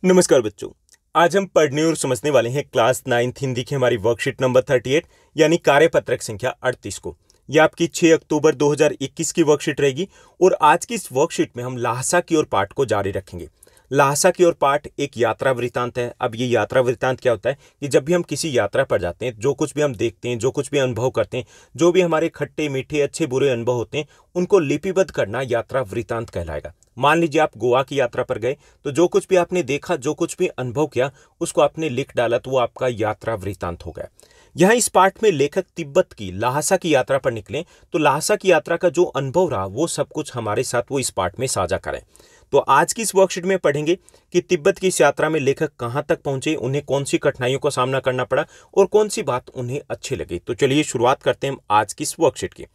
नमस्कार बच्चों। आज हम पढ़ने और समझने वाले हैं क्लास 9th हिंदी की हमारी वर्कशीट नंबर 38 यानी कार्यपत्रक संख्या 38 को। यह आपकी 6 अक्टूबर 2021 की वर्कशीट रहेगी और आज की इस वर्कशीट में हम ल्हासा की ओर पाठ को जारी रखेंगे। ल्हासा की ओर पाठ एक यात्रा वृत्तांत है। अब ये यात्रा वृत्तांत क्या होता है कि जब भी हम किसी यात्रा पर जाते हैं, जो कुछ भी हम देखते हैं, जो कुछ भी अनुभव करते हैं, जो भी हमारे खट्टे मीठे अच्छे बुरे अनुभव होते हैं, उनको लिपिबद्ध करना यात्रा वृत्तांत कहलाएगा। मान लीजिए आप गोवा की यात्रा पर गए, तो जो कुछ भी आपने देखा, जो कुछ भी अनुभव किया, उसको आपने लिख डाला, तो वो आपका यात्रा वृत्तांत हो गया। यहाँ इस पाठ में लेखक तिब्बत की ल्हासा की यात्रा पर निकले, तो ल्हासा की यात्रा का जो अनुभव रहा वो सब कुछ हमारे साथ वो इस पाठ में साझा करें। तो आज की इस वर्कशीट में पढ़ेंगे कि तिब्बत की इस यात्रा में लेखक कहाँ तक पहुंचे, उन्हें कौन सी कठिनाइयों का सामना करना पड़ा और कौन सी बात उन्हें अच्छी लगी। तो चलिए शुरुआत करते हैं आज की इस वर्कशीट की।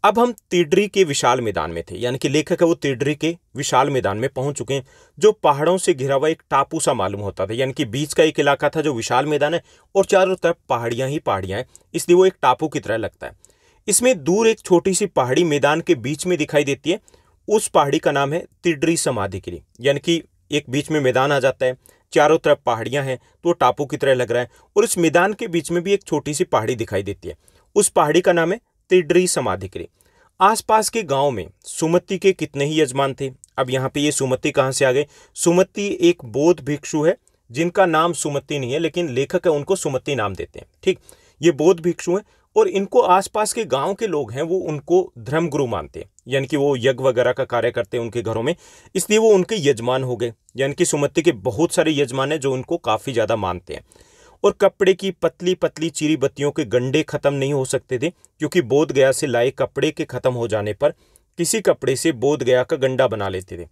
अब हम तिड्री के विशाल मैदान में थे, यानी कि लेखक है वो तिड्री के विशाल मैदान में पहुंच चुके हैं, जो पहाड़ों से घिरा हुआ एक टापू सा मालूम होता था। यानी कि बीच का एक इलाका था जो विशाल मैदान है और चारों तरफ पहाड़ियां ही पहाड़ियां हैं, इसलिए वो एक टापू की तरह लगता है। इसमें दूर एक छोटी सी पहाड़ी मैदान के बीच में दिखाई देती है। उस पहाड़ी का नाम है तिड्री समाधिगिरी। यानी कि एक बीच में मैदान आ जाता है, चारों तरफ पहाड़ियां हैं, तो टापू की तरह लग रहा है और इस मैदान के बीच में भी एक छोटी सी पहाड़ी दिखाई देती है। उस पहाड़ी का नाम है तिड्री समाधिगिरी। आसपास के गांव में सुमति के कितने ही यजमान थे। अब यहाँ पे ये सुमति कहाँ से आ गए? सुमति एक बौद्ध भिक्षु है जिनका नाम सुमति नहीं है, लेकिन लेखक है उनको सुमति नाम देते हैं। ठीक, ये बौद्ध भिक्षु हैं और इनको आसपास के गांव के लोग हैं वो उनको धर्मगुरु मानते हैं, यानी कि वो यज्ञ वगैरह का कार्य करते हैं उनके घरों में, इसलिए वो उनके यजमान हो गए। यानी कि सुमति के बहुत सारे यजमान हैं जो उनको काफी ज्यादा मानते हैं। और कपड़े की पतली पतली चीरी बत्तियों के गंडे खत्म नहीं हो सकते थे, क्योंकि बोध गया से लाए कपड़े के खत्म हो जाने पर किसी कपड़े से बोध गया का गंडा बना लेते थे।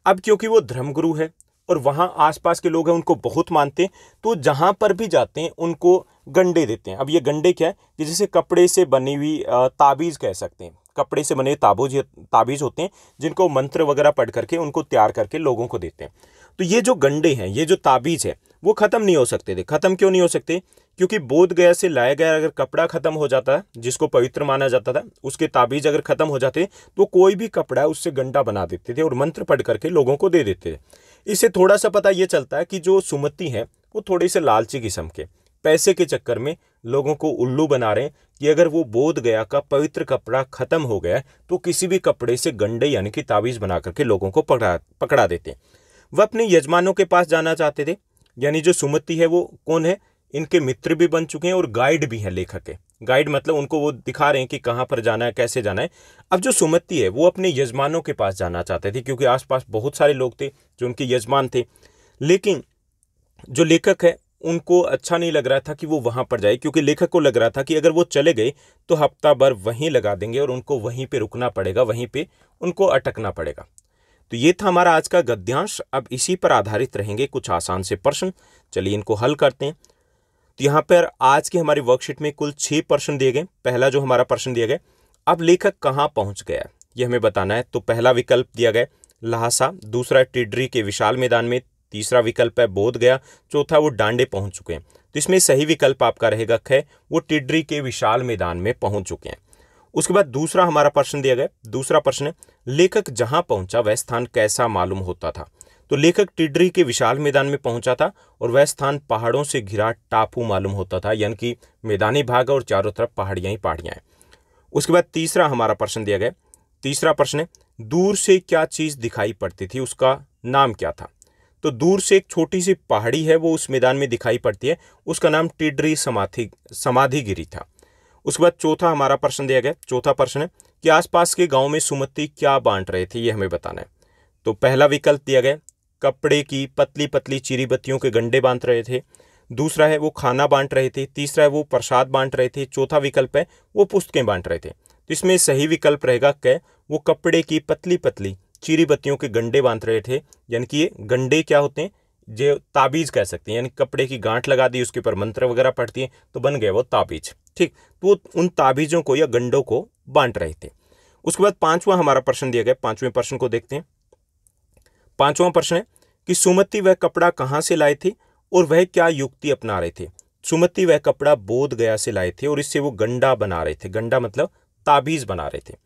अब क्योंकि वो धर्मगुरु है और वहाँ आसपास के लोग हैं उनको बहुत मानते हैं, तो जहाँ पर भी जाते हैं उनको गंडे देते हैं। अब ये गंडे क्या है कि जैसे कपड़े से बनी हुई ताबीज़ कह सकते हैं। कपड़े से बने ताबीज़ होते हैं जिनको मंत्र वगैरह पढ़ करके उनको तैयार करके लोगों को देते हैं। तो ये जो गंडे हैं, ये जो ताबीज़ है, वो ख़त्म नहीं हो सकते थे। ख़त्म क्यों नहीं हो सकते? क्योंकि बोध गया से लाया गया अगर कपड़ा ख़त्म हो जाता है, जिसको पवित्र माना जाता था, उसके ताबीज़ अगर ख़त्म हो जाते तो कोई भी कपड़ा उससे गंडा बना देते थे और मंत्र पढ़ करके लोगों को दे देते थे। इससे थोड़ा सा पता ये चलता है कि जो सुमति हैं वो थोड़े से लालची किस्म के, पैसे के चक्कर में लोगों को उल्लू बना रहे हैं कि अगर वो बोध गया का पवित्र कपड़ा खत्म हो गया तो किसी भी कपड़े से गंडे यानी कि ताबीज़ बना करके लोगों को पकड़ा देते हैं। वह अपने यजमानों के पास जाना चाहते थे। यानी जो सुमति है वो कौन है? इनके मित्र भी बन चुके हैं और गाइड भी है। लेखक है गाइड, मतलब उनको वो दिखा रहे हैं कि कहाँ पर जाना है, कैसे जाना है। अब जो सुमति है वो अपने यजमानों के पास जाना चाहते थे, क्योंकि आसपास बहुत सारे लोग थे जो उनके यजमान थे। लेकिन जो लेखक है उनको अच्छा नहीं लग रहा था कि वो वहां पर जाए, क्योंकि लेखक को लग रहा था कि अगर वो चले गए तो हफ्ता भर वहीं लगा देंगे और उनको वहीं पे रुकना पड़ेगा, वहीं पे उनको अटकना पड़ेगा। तो ये था हमारा आज का गद्यांश। अब इसी पर आधारित रहेंगे कुछ आसान से प्रश्न। चलिए इनको हल करते हैं। तो यहाँ पर आज की हमारी वर्कशीट में कुल 6 प्रश्न दिए गए। पहला जो हमारा प्रश्न दिया गया, अब लेखक कहाँ पहुँच गया ये हमें बताना है। तो पहला विकल्प दिया गया ल्हासा, दूसरा टिड्री के विशाल मैदान में, तीसरा विकल्प है बोध गया, चौथा वो डांडे पहुँच चुके हैं। तो इसमें सही विकल्प आपका रहेगा ख, वो टिड्री के विशाल मैदान में पहुँच चुके हैं। उसके बाद दूसरा हमारा प्रश्न दिया गया, दूसरा प्रश्न है लेखक जहां पहुंचा वह स्थान कैसा मालूम होता था। तो लेखक टिड्री के विशाल मैदान में पहुंचा था और वह स्थान पहाड़ों से घिरा टापू मालूम होता था, यानी कि मैदानी भाग और चारों तरफ पहाड़ियां ही पहाड़ियां हैं। उसके बाद तीसरा हमारा प्रश्न दिया गया, तीसरा प्रश्न है दूर से क्या चीज दिखाई पड़ती थी, उसका नाम क्या था। तो दूर से एक छोटी सी पहाड़ी है वो उस मैदान में दिखाई पड़ती है, उसका नाम टिड्री समाधिगिरी था। उसके बाद चौथा हमारा प्रश्न दिया गया, चौथा प्रश्न है कि आसपास के गांव में सुमति क्या बांट रहे थे, ये हमें बताना है। तो पहला विकल्प दिया गया कपड़े की पतली पतली चीरी बत्तियों के गंडे बांट रहे थे, दूसरा है वो खाना बांट रहे थे, तीसरा है वो प्रसाद बांट रहे थे, चौथा विकल्प है वो पुस्तकें बांट रहे थे। तो इसमें सही विकल्प रहेगा क, वो कपड़े की पतली पतली चीरी बत्तियों के गंडे बांध रहे थे। यानी कि ये गंडे क्या होते हैं, जो ताबीज कह सकते हैं, यानी कपड़े की गांठ लगा दी, उसके ऊपर मंत्र वगैरह पढ़ती है तो बन गया वो ताबीज। ठीक, तो वो उन ताबीजों को या गंडों को बांट रहे थे। उसके बाद पांचवा हमारा प्रश्न दिया गया, पांचवें प्रश्न को देखते हैं। पांचवा प्रश्न है कि सुमति वह कपड़ा कहाँ से लाए थे और वह क्या युक्ति अपना रहे थे। सुमति वह कपड़ा बोध गया से लाए थे और इससे वो गंडा बना रहे थे, गंडा मतलब ताबीज बना रहे थे।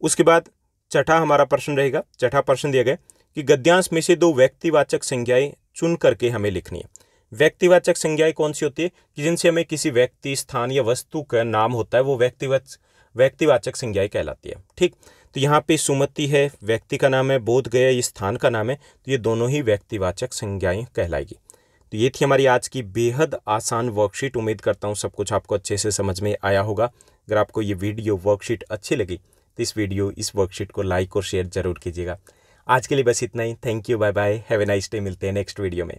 उसके बाद छठा हमारा प्रश्न रहेगा, छठा प्रश्न दिया गया कि गद्यांश में से दो व्यक्तिवाचक संज्ञाएं चुन करके हमें लिखनी है। व्यक्तिवाचक संज्ञाएं कौन सी होती है कि जिनसे हमें किसी व्यक्ति, स्थान या वस्तु का नाम होता है, वो व्यक्तिवाचक संज्ञाएं कहलाती है। ठीक, तो यहाँ पे सुमति है, व्यक्ति का नाम है, बोध गया ये स्थान का नाम है, तो ये दोनों ही व्यक्तिवाचक संज्ञाएं कहलाएगी। तो ये थी हमारी आज की बेहद आसान वर्कशीट। उम्मीद करता हूँ सब कुछ आपको अच्छे से समझ में आया होगा। अगर आपको ये वीडियो वर्कशीट अच्छी लगी तो इस वर्कशीट को लाइक और शेयर जरूर कीजिएगा। आज के लिए बस इतना ही। Thank you, bye bye, have a nice day. मिलते हैं नेक्स्ट वीडियो में।